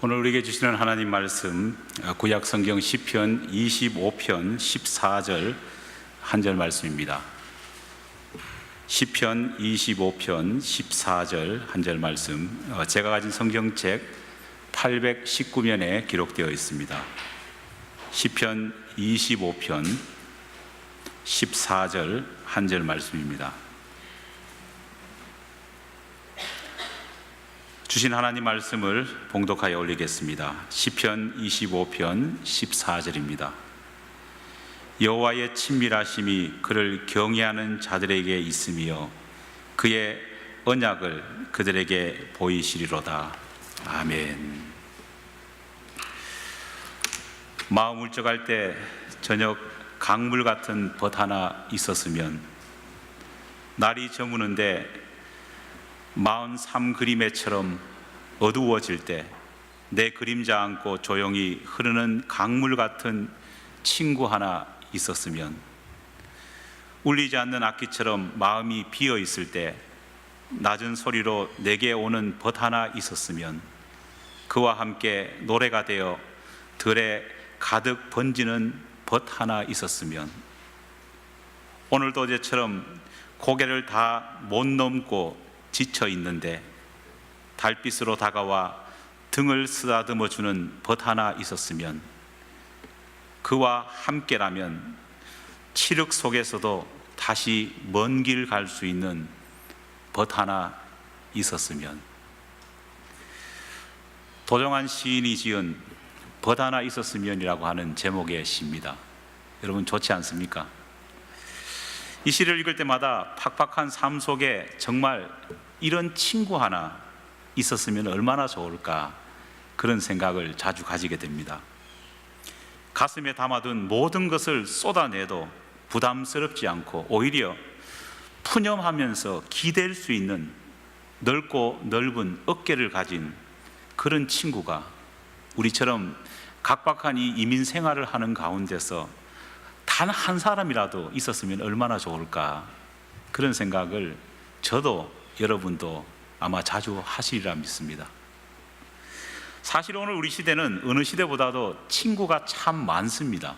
오늘 우리에게 주시는 하나님 말씀, 구약 성경 시편 25편 14절 한 절 말씀입니다. 시편 25편 14절 한 절 말씀, 제가 가진 성경책 819면에 기록되어 있습니다. 시편 25편 14절 한 절 말씀입니다. 주신 하나님 말씀을 봉독하여 올리겠습니다. 시편 25편 14절입니다. 여호와의 친밀하심이 그를 경외하는 자들에게 있으며 그의 언약을 그들에게 보이시리로다. 아멘. 마음 울적할 때 저녁 강물 같은 벗 하나 있었으면, 날이 저무는데 마흔 삼 그림에처럼 어두워질 때 내 그림자 안고 조용히 흐르는 강물 같은 친구 하나 있었으면, 울리지 않는 악기처럼 마음이 비어 있을 때 낮은 소리로 내게 오는 벗 하나 있었으면, 그와 함께 노래가 되어 들에 가득 번지는 벗 하나 있었으면, 오늘도 어제처럼 고개를 다 못 넘고 지쳐 있는데 달빛으로 다가와 등을 쓰다듬어 주는 벗 하나 있었으면, 그와 함께라면 칠흑 속에서도 다시 먼 길 갈 수 있는 벗 하나 있었으면. 도정환 시인이 지은 벗 하나 있었으면이라고 하는 제목의 시입니다. 여러분 좋지 않습니까? 이 시를 읽을 때마다 팍팍한 삶 속에 정말 이런 친구 하나 있었으면 얼마나 좋을까, 그런 생각을 자주 가지게 됩니다. 가슴에 담아둔 모든 것을 쏟아내도 부담스럽지 않고 오히려 푸념하면서 기댈 수 있는 넓고 넓은 어깨를 가진 그런 친구가 우리처럼 각박한 이 이민 생활을 하는 가운데서 단 한 사람이라도 있었으면 얼마나 좋을까, 그런 생각을 저도 여러분도 아마 자주 하시리라 믿습니다. 사실 오늘 우리 시대는 어느 시대보다도 친구가 참 많습니다.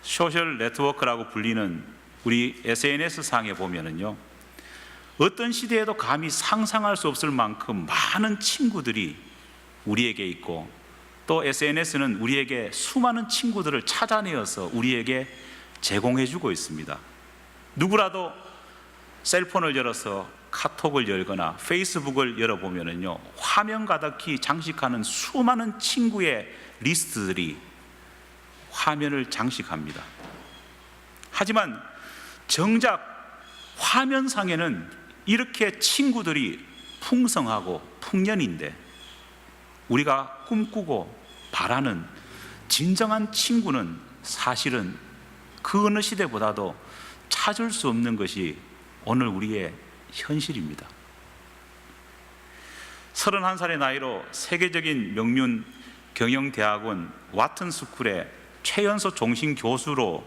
소셜 네트워크라고 불리는 우리 SNS 상에 보면은요, 어떤 시대에도 감히 상상할 수 없을 만큼 많은 친구들이 우리에게 있고, 또 SNS는 우리에게 수많은 친구들을 찾아내어서 우리에게 제공해주고 있습니다. 누구라도 셀폰을 열어서 카톡을 열거나 페이스북을 열어보면은요, 화면 가득히 장식하는 수많은 친구의 리스트들이 화면을 장식합니다. 하지만 정작 화면상에는 이렇게 친구들이 풍성하고 풍년인데, 우리가 꿈꾸고 바라는 진정한 친구는 사실은 그 어느 시대보다도 찾을 수 없는 것이 오늘 우리의 현실입니다. 31살의 나이로 세계적인 명문 경영대학원 와튼스쿨의 최연소 종신 교수로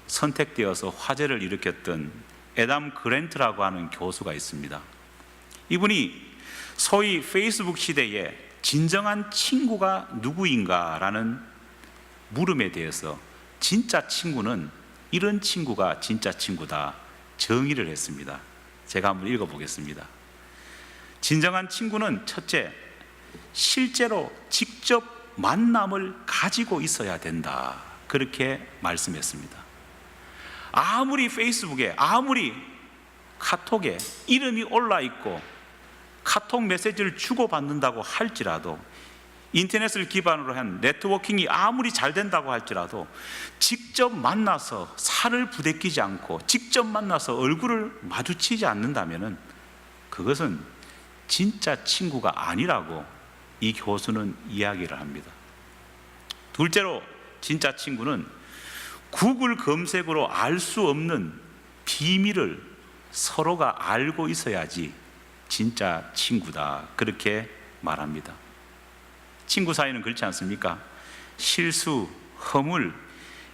선택되어서 화제를 일으켰던 애담 그랜트라고 하는 교수가 있습니다. 이분이 소위 페이스북 시대에 진정한 친구가 누구인가라는 물음에 대해서 진짜 친구는 이런 친구가 진짜 친구다 정의를 했습니다. 제가 한번 읽어보겠습니다. 진정한 친구는 첫째, 실제로 직접 만남을 가지고 있어야 된다, 그렇게 말씀했습니다. 아무리 페이스북에, 아무리 카톡에 이름이 올라있고 카톡 메시지를 주고받는다고 할지라도, 인터넷을 기반으로 한 네트워킹이 아무리 잘 된다고 할지라도 직접 만나서 살을 부대끼지 않고 직접 만나서 얼굴을 마주치지 않는다면 그것은 진짜 친구가 아니라고 이 교수는 이야기를 합니다. 둘째로, 진짜 친구는 구글 검색으로 알 수 없는 비밀을 서로가 알고 있어야지 진짜 친구다, 그렇게 말합니다. 친구 사이는 그렇지 않습니까? 실수, 허물,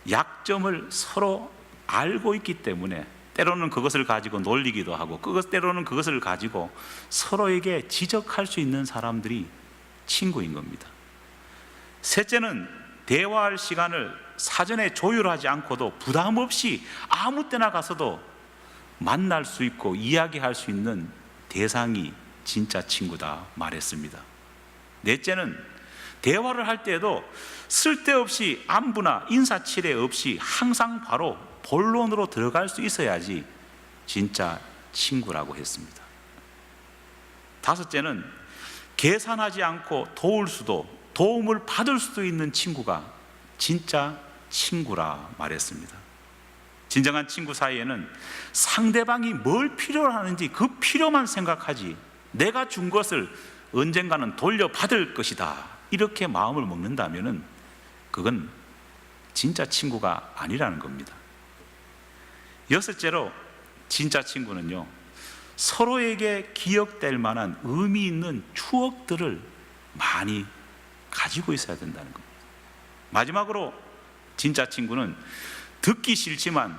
약점을 서로 알고 있기 때문에 때로는 그것을 가지고 놀리기도 하고, 때로는 그것을 가지고 서로에게 지적할 수 있는 사람들이 친구인 겁니다. 셋째는 대화할 시간을 사전에 조율하지 않고도 부담 없이 아무 때나 가서도 만날 수 있고 이야기할 수 있는 대상이 진짜 친구다 말했습니다. 넷째는 대화를 할 때에도 쓸데없이 안부나 인사치레 없이 항상 바로 본론으로 들어갈 수 있어야지 진짜 친구라고 했습니다. 다섯째는 계산하지 않고 도움을 받을 수도 있는 친구가 진짜 친구라 말했습니다. 진정한 친구 사이에는 상대방이 뭘 필요로 하는지 그 필요만 생각하지 내가 준 것을 언젠가는 돌려받을 것이다 이렇게 마음을 먹는다면 그건 진짜 친구가 아니라는 겁니다. 여섯째로 진짜 친구는요, 서로에게 기억될 만한 의미 있는 추억들을 많이 가지고 있어야 된다는 겁니다. 마지막으로 진짜 친구는 듣기 싫지만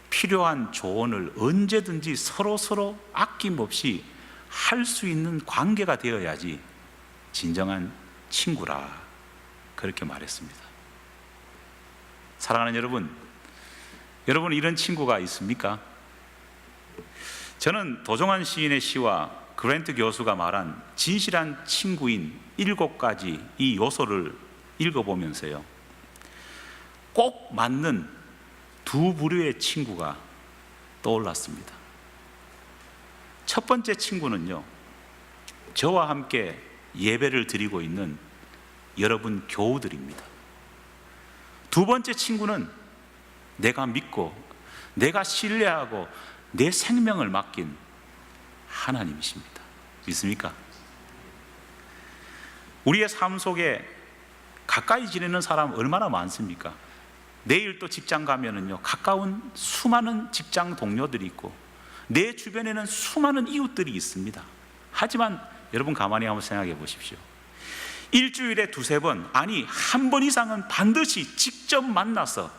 필요한 조언을 언제든지 서로 아낌없이 할 수 있는 관계가 되어야지 진정한 친구라 그렇게 말했습니다. 사랑하는 여러분, 여러분 이런 친구가 있습니까? 저는 도종환 시인의 시와 그랜트 교수가 말한 진실한 친구인 7가지 이 요소를 읽어보면서요, 꼭 맞는 두 부류의 친구가 떠올랐습니다. 첫 번째 친구는요, 저와 함께 예배를 드리고 있는 여러분 교우들입니다. 두 번째 친구는 내가 믿고 내가 신뢰하고 내 생명을 맡긴 하나님이십니다. 믿습니까? 우리의 삶 속에 가까이 지내는 사람 얼마나 많습니까? 내일 또 직장 가면은요, 가까운 수많은 직장 동료들이 있고 내 주변에는 수많은 이웃들이 있습니다. 하지만 여러분 가만히 한번 생각해 보십시오. 일주일에 2-3번, 아니 한 번 이상은 반드시 직접 만나서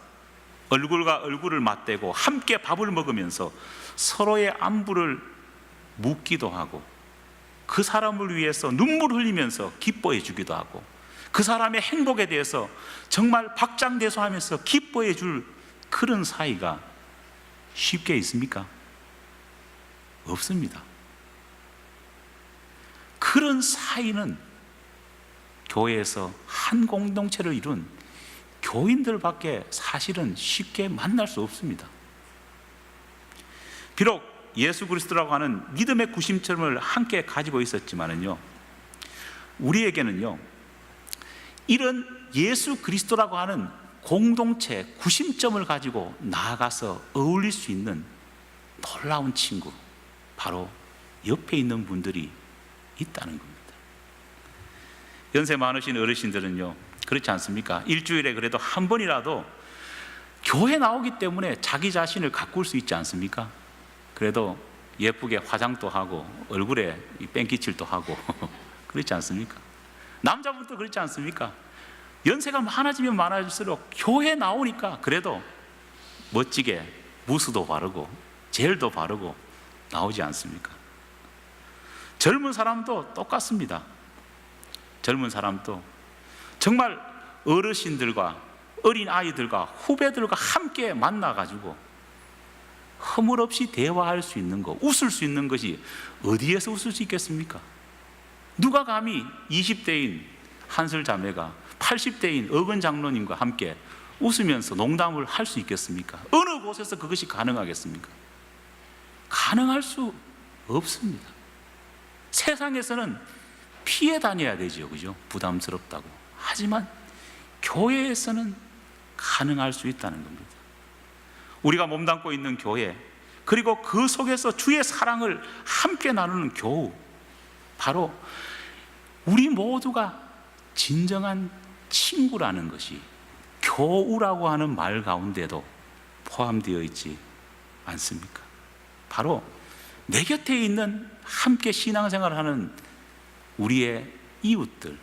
얼굴과 얼굴을 맞대고 함께 밥을 먹으면서 서로의 안부를 묻기도 하고 그 사람을 위해서 눈물 흘리면서 기뻐해 주기도 하고 그 사람의 행복에 대해서 정말 박장대소하면서 기뻐해 줄 그런 사이가 쉽게 있습니까? 없습니다. 그런 사이는 교회에서 한 공동체를 이룬 교인들밖에 사실은 쉽게 만날 수 없습니다. 비록 예수 그리스도라고 하는 믿음의 구심점을 함께 가지고 있었지만은요, 우리에게는요, 이런 예수 그리스도라고 하는 공동체 구심점을 가지고 나아가서 어울릴 수 있는 놀라운 친구, 바로 옆에 있는 분들이 있다는 겁니다. 연세 많으신 어르신들은요, 그렇지 않습니까? 일주일에 그래도 한 번이라도 교회 나오기 때문에 자기 자신을 가꿀 수 있지 않습니까? 그래도 예쁘게 화장도 하고 얼굴에 뺑기칠도 하고 그렇지 않습니까? 남자분도 그렇지 않습니까? 연세가 많아지면 많아질수록 교회 나오니까 그래도 멋지게 무스도 바르고 젤도 바르고 나오지 않습니까? 젊은 사람도 똑같습니다. 젊은 사람도 정말 어르신들과 어린 아이들과 후배들과 함께 만나가지고 허물없이 대화할 수 있는 것, 웃을 수 있는 것이 어디에서 웃을 수 있겠습니까? 누가 감히 20대인 한슬 자매가 80대인 어근 장로님과 함께 웃으면서 농담을 할 수 있겠습니까? 어느 곳에서 그것이 가능하겠습니까? 가능할 수 없습니다. 세상에서는 피해 다녀야 되죠, 그죠? 부담스럽다고. 하지만 교회에서는 가능할 수 있다는 겁니다. 우리가 몸담고 있는 교회, 그리고 그 속에서 주의 사랑을 함께 나누는 교우, 바로 우리 모두가 진정한 친구라는 것이 교우라고 하는 말 가운데도 포함되어 있지 않습니까? 바로 내 곁에 있는 함께 신앙생활을 하는 우리의 이웃들,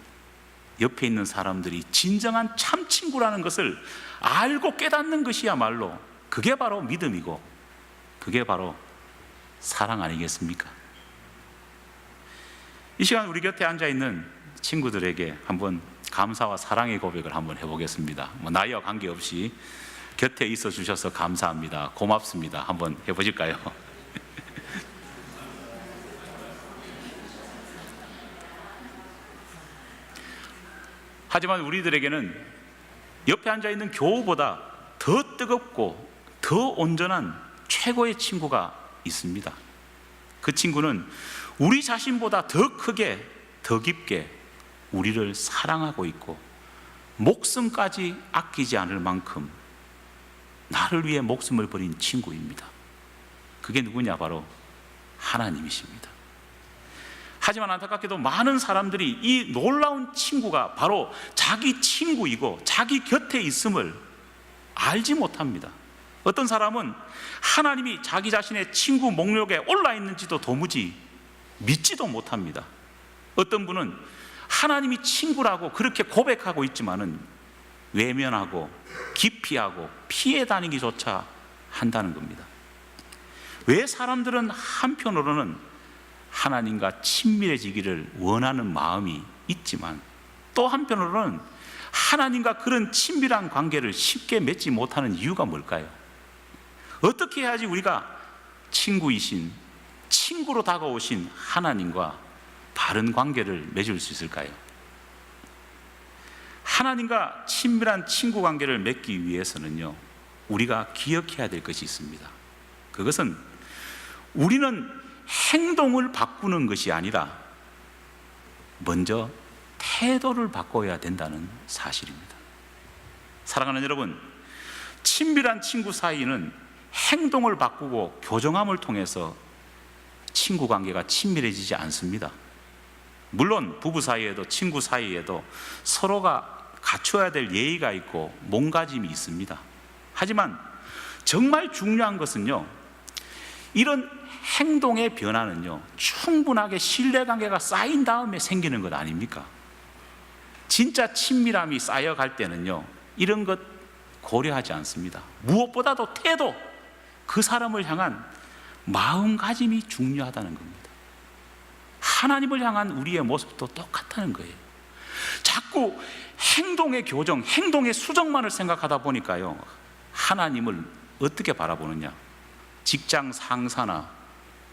옆에 있는 사람들이 진정한 참 친구라는 것을 알고 깨닫는 것이야말로 그게 바로 믿음이고 그게 바로 사랑 아니겠습니까? 이 시간 우리 곁에 앉아있는 친구들에게 한번 감사와 사랑의 고백을 한번 해보겠습니다. 나이와 관계없이 곁에 있어 주셔서 감사합니다, 고맙습니다, 한번 해보실까요? 하지만 우리들에게는 옆에 앉아있는 교우보다 더 뜨겁고 더 온전한 최고의 친구가 있습니다. 그 친구는 우리 자신보다 더 크게, 더 깊게 우리를 사랑하고 있고 목숨까지 아끼지 않을 만큼 나를 위해 목숨을 버린 친구입니다. 그게 누구냐? 바로 하나님이십니다. 하지만 안타깝게도 많은 사람들이 이 놀라운 친구가 바로 자기 친구이고 자기 곁에 있음을 알지 못합니다. 어떤 사람은 하나님이 자기 자신의 친구 목록에 올라 있는지도 도무지 믿지도 못합니다. 어떤 분은 하나님이 친구라고 그렇게 고백하고 있지만은 외면하고 기피하고 피해 다니기조차 한다는 겁니다. 왜 사람들은 한편으로는 하나님과 친밀해지기를 원하는 마음이 있지만 또 한편으로는 하나님과 그런 친밀한 관계를 쉽게 맺지 못하는 이유가 뭘까요? 어떻게 해야지 우리가 친구이신, 친구로 다가오신 하나님과 바른 관계를 맺을 수 있을까요? 하나님과 친밀한 친구 관계를 맺기 위해서는요, 우리가 기억해야 될 것이 있습니다. 그것은 우리는 행동을 바꾸는 것이 아니라 먼저 태도를 바꿔야 된다는 사실입니다. 사랑하는 여러분, 친밀한 친구 사이는 행동을 바꾸고 교정함을 통해서 친구 관계가 친밀해지지 않습니다. 물론 부부 사이에도 친구 사이에도 서로가 갖춰야 될 예의가 있고 몸가짐이 있습니다. 하지만 정말 중요한 것은요, 이런 행동의 변화는요, 충분하게 신뢰관계가 쌓인 다음에 생기는 것 아닙니까? 진짜 친밀함이 쌓여갈 때는요, 이런 것 고려하지 않습니다. 무엇보다도 태도, 그 사람을 향한 마음가짐이 중요하다는 겁니다. 하나님을 향한 우리의 모습도 똑같다는 거예요. 자꾸 행동의 교정, 행동의 수정만을 생각하다 보니까요, 하나님을 어떻게 바라보느냐? 직장 상사나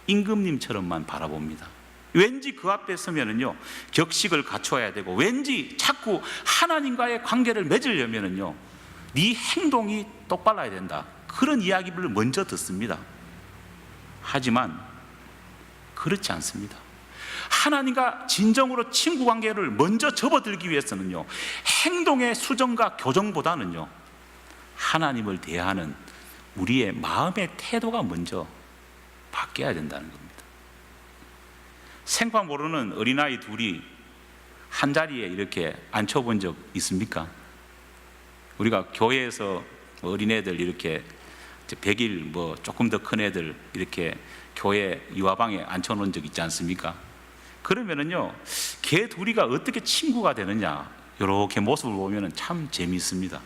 임금님처럼만 바라봅니다. 왠지 그 앞에 서면은요, 격식을 갖춰야 되고, 왠지 자꾸 하나님과의 관계를 맺으려면은요, 네 행동이 똑바라야 된다, 그런 이야기를 먼저 듣습니다. 하지만 그렇지 않습니다. 하나님과 진정으로 친구 관계를 먼저 접어들기 위해서는요, 행동의 수정과 교정보다는요, 하나님을 대하는 우리의 마음의 태도가 먼저 바뀌어야 된다는 겁니다. 생판 모르는 어린아이 둘이 한 자리에 이렇게 앉혀본 적 있습니까? 우리가 교회에서 어린애들 이렇게 100일 조금 더 큰 애들 이렇게 교회 유아방에 앉혀놓은 적 있지 않습니까? 그러면은요, 걔 둘이가 어떻게 친구가 되느냐, 이렇게 모습을 보면은 참 재미있습니다.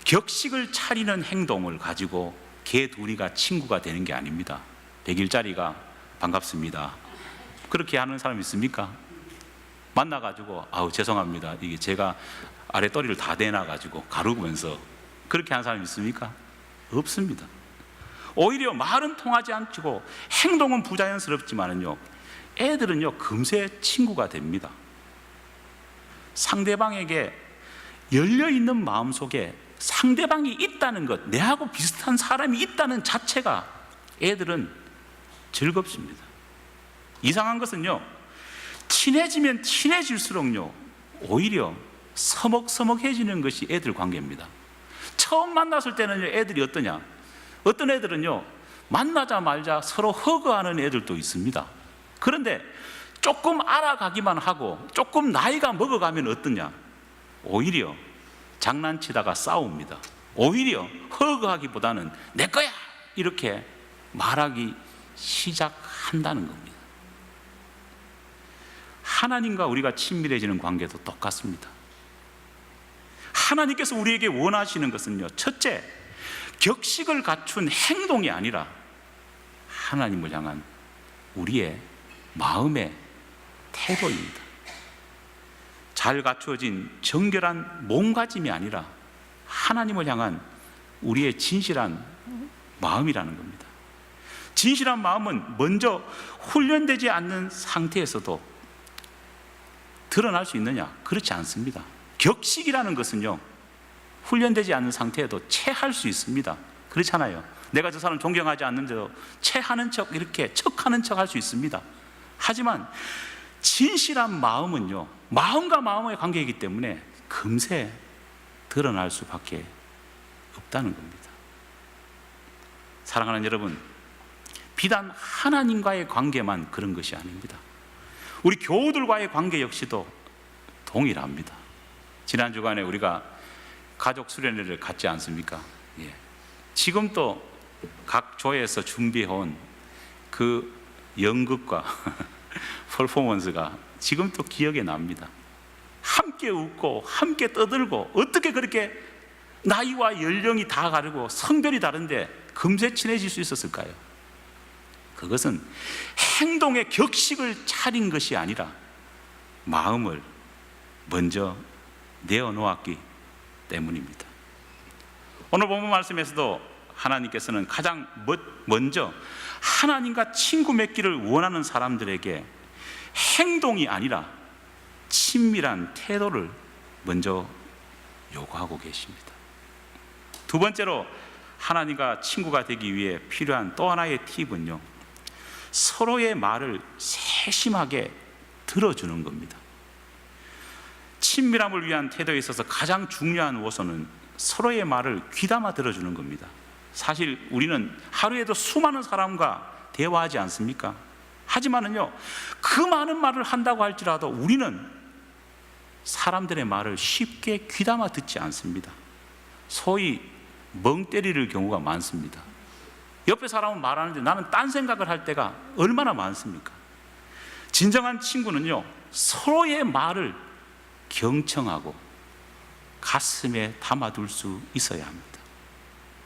격식을 차리는 행동을 가지고 걔 둘이가 친구가 되는 게 아닙니다. 100일짜리가 반갑습니다, 그렇게 하는 사람 있습니까? 만나가지고 아우 죄송합니다, 이게 제가 아랫도리를 다 대놔가지고 가르면서 그렇게 하는 사람 있습니까? 없습니다. 오히려 말은 통하지 않고 행동은 부자연스럽지만은요, 애들은요 금세 친구가 됩니다. 상대방에게 열려있는 마음속에 상대방이 있다는 것, 내하고 비슷한 사람이 있다는 자체가 애들은 즐겁습니다. 이상한 것은요, 친해지면 친해질수록요, 오히려 서먹서먹해지는 것이 애들 관계입니다. 처음 만났을 때는요, 애들이 어떠냐? 어떤 애들은요, 만나자마자 서로 허그하는 애들도 있습니다. 그런데 조금 알아가기만 하고 조금 나이가 먹어가면 어떠냐? 오히려 장난치다가 싸웁니다. 오히려 허그하기보다는 내 거야! 이렇게 말하기 시작한다는 겁니다. 하나님과 우리가 친밀해지는 관계도 똑같습니다. 하나님께서 우리에게 원하시는 것은요, 첫째, 격식을 갖춘 행동이 아니라 하나님을 향한 우리의 마음의 태도입니다. 잘 갖추어진 정결한 몸가짐이 아니라 하나님을 향한 우리의 진실한 마음이라는 겁니다. 진실한 마음은 먼저 훈련되지 않는 상태에서도 드러날 수 있느냐? 그렇지 않습니다. 격식이라는 것은요, 훈련되지 않는 상태에도 체할 수 있습니다. 그렇잖아요. 내가 저 사람 존경하지 않는데도 체하는 척, 이렇게 척하는 척 할 수 있습니다. 하지만 진실한 마음은요, 마음과 마음의 관계이기 때문에 금세 드러날 수밖에 없다는 겁니다. 사랑하는 여러분, 비단 하나님과의 관계만 그런 것이 아닙니다. 우리 교우들과의 관계 역시도 동일합니다. 지난 주간에 우리가 가족 수련회를 갔지 않습니까? 예. 지금 또 각 조에서 준비해온 그 연극과 퍼포먼스가 지금 또 기억에 납니다. 함께 웃고 함께 떠들고, 어떻게 그렇게 나이와 연령이 다 다르고 성별이 다른데 금세 친해질 수 있었을까요? 그것은 행동의 격식을 차린 것이 아니라 마음을 먼저 내어놓았기 때문입니다. 오늘 본문 말씀에서도 하나님께서는 가장 먼저 하나님과 친구 맺기를 원하는 사람들에게 행동이 아니라 친밀한 태도를 먼저 요구하고 계십니다. 두 번째로 하나님과 친구가 되기 위해 필요한 또 하나의 팁은요, 서로의 말을 세심하게 들어주는 겁니다. 친밀함을 위한 태도에 있어서 가장 중요한 요소는 서로의 말을 귀담아 들어주는 겁니다. 사실 우리는 하루에도 수많은 사람과 대화하지 않습니까? 하지만은요, 그 많은 말을 한다고 할지라도 우리는 사람들의 말을 쉽게 귀담아 듣지 않습니다. 소위 멍 때리는 경우가 많습니다. 옆에 사람은 말하는데 나는 딴 생각을 할 때가 얼마나 많습니까? 진정한 친구는요, 서로의 말을 경청하고 가슴에 담아둘 수 있어야 합니다.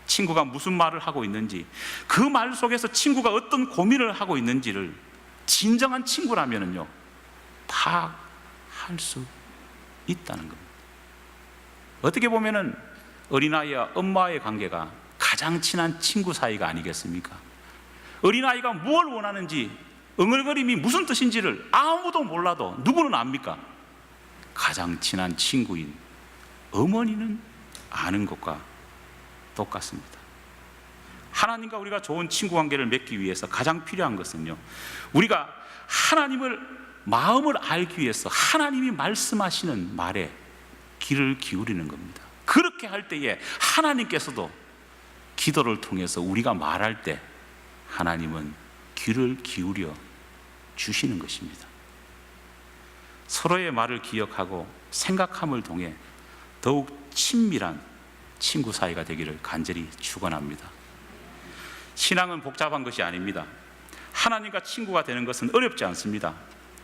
친구가 무슨 말을 하고 있는지, 그 말 속에서 친구가 어떤 고민을 하고 있는지를 진정한 친구라면요, 파악할 수 있다는 겁니다. 어떻게 보면은 어린아이와 엄마의 관계가 가장 친한 친구 사이가 아니겠습니까? 어린아이가 무엇을 원하는지, 응얼거림이 무슨 뜻인지를 아무도 몰라도 누구는 압니까? 가장 친한 친구인 어머니는 아는 것과 똑같습니다. 하나님과 우리가 좋은 친구 관계를 맺기 위해서 가장 필요한 것은요, 우리가 하나님을 마음을 알기 위해서 하나님이 말씀하시는 말에 귀를 기울이는 겁니다. 그렇게 할 때에 하나님께서도 기도를 통해서 우리가 말할 때 하나님은 귀를 기울여 주시는 것입니다. 서로의 말을 기억하고 생각함을 통해 더욱 친밀한 친구 사이가 되기를 간절히 축원합니다. 신앙은 복잡한 것이 아닙니다. 하나님과 친구가 되는 것은 어렵지 않습니다.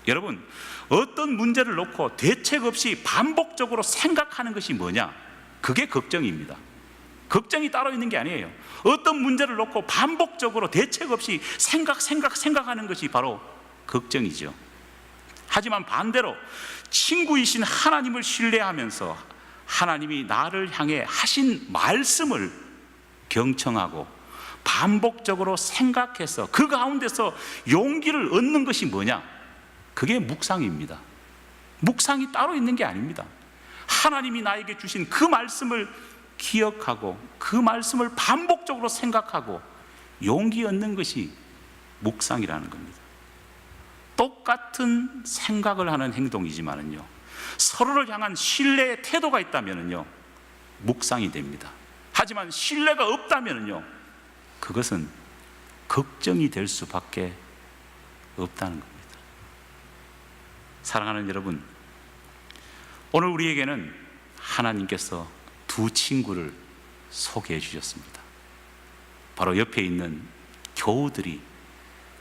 여러분, 어떤 문제를 놓고 대책 없이 반복적으로 생각하는 것이 뭐냐? 그게 걱정입니다. 걱정이 따로 있는 게 아니에요. 어떤 문제를 놓고 반복적으로 대책 없이 생각하는 것이 바로 걱정이죠. 하지만 반대로 친구이신 하나님을 신뢰하면서 하나님이 나를 향해 하신 말씀을 경청하고 반복적으로 생각해서 그 가운데서 용기를 얻는 것이 뭐냐? 그게 묵상입니다. 묵상이 따로 있는 게 아닙니다. 하나님이 나에게 주신 그 말씀을 기억하고 그 말씀을 반복적으로 생각하고 용기 얻는 것이 묵상이라는 겁니다. 똑같은 생각을 하는 행동이지만은요, 서로를 향한 신뢰의 태도가 있다면은요, 묵상이 됩니다. 하지만 신뢰가 없다면은요, 그것은 걱정이 될 수밖에 없다는 겁니다. 사랑하는 여러분, 오늘 우리에게는 하나님께서 두 친구를 소개해 주셨습니다. 바로 옆에 있는 교우들이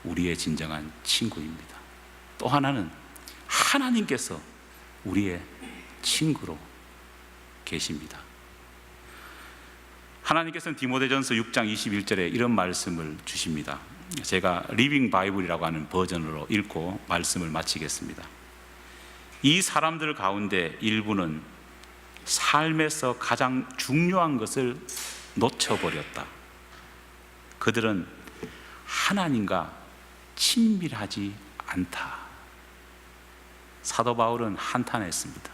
우리의 진정한 친구입니다. 또 하나는 하나님께서 우리의 친구로 계십니다. 하나님께서는 디모데전서 6장 21절에 이런 말씀을 주십니다. 제가 리빙 바이블이라고 하는 버전으로 읽고 말씀을 마치겠습니다. 이 사람들 가운데 일부는 삶에서 가장 중요한 것을 놓쳐버렸다. 그들은 하나님과 친밀하지 않다. 사도 바울은 한탄했습니다.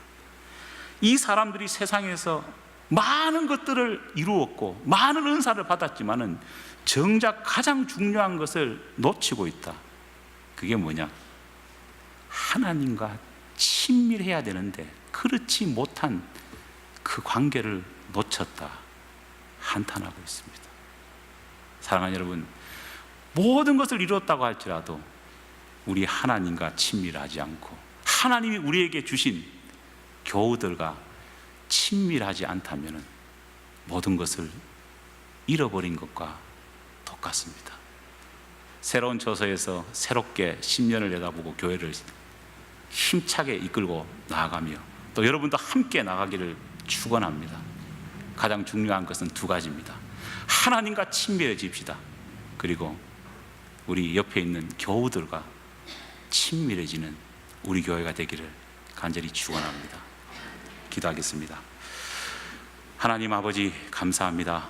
이 사람들이 세상에서 많은 것들을 이루었고 많은 은사를 받았지만은 정작 가장 중요한 것을 놓치고 있다. 그게 뭐냐? 하나님과 친밀해야 되는데 그렇지 못한 그 관계를 놓쳤다. 한탄하고 있습니다. 사랑하는 여러분, 모든 것을 이뤘다고 할지라도 우리 하나님과 친밀하지 않고 하나님이 우리에게 주신 교우들과 친밀하지 않다면 모든 것을 잃어버린 것과 똑같습니다. 새로운 처소에서 새롭게 10년을 내다보고 교회를 힘차게 이끌고 나아가며 또 여러분도 함께 나가기를 축원합니다. 가장 중요한 것은 두 가지입니다. 하나님과 친밀해집시다. 그리고 우리 옆에 있는 교우들과 친밀해지는 우리 교회가 되기를 간절히 축원합니다. 기도하겠습니다. 하나님 아버지, 감사합니다.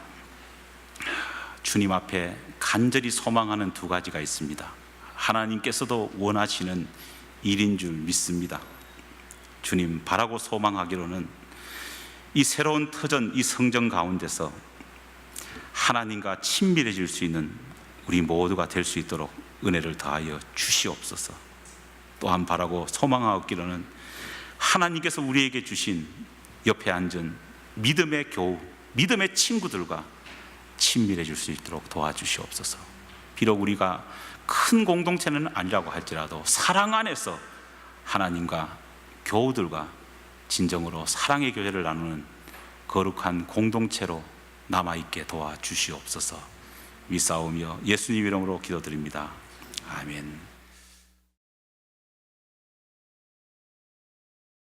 주님 앞에 간절히 소망하는 두 가지가 있습니다. 하나님께서도 원하시는 일인 줄 믿습니다. 주님, 바라고 소망하기로는 이 새로운 터전, 이 성전 가운데서 하나님과 친밀해질 수 있는 우리 모두가 될 수 있도록 은혜를 더하여 주시옵소서. 또한 바라고 소망하기로는 하나님께서 우리에게 주신 옆에 앉은 믿음의 교우, 믿음의 친구들과 친밀해질 수 있도록 도와주시옵소서. 비록 우리가 큰 공동체는 아니라고 할지라도 사랑 안에서 하나님과 교우들과 진정으로 사랑의 교제를 나누는 거룩한 공동체로 남아있게 도와주시옵소서. 믿사오며 예수님 이름으로 기도드립니다. 아멘.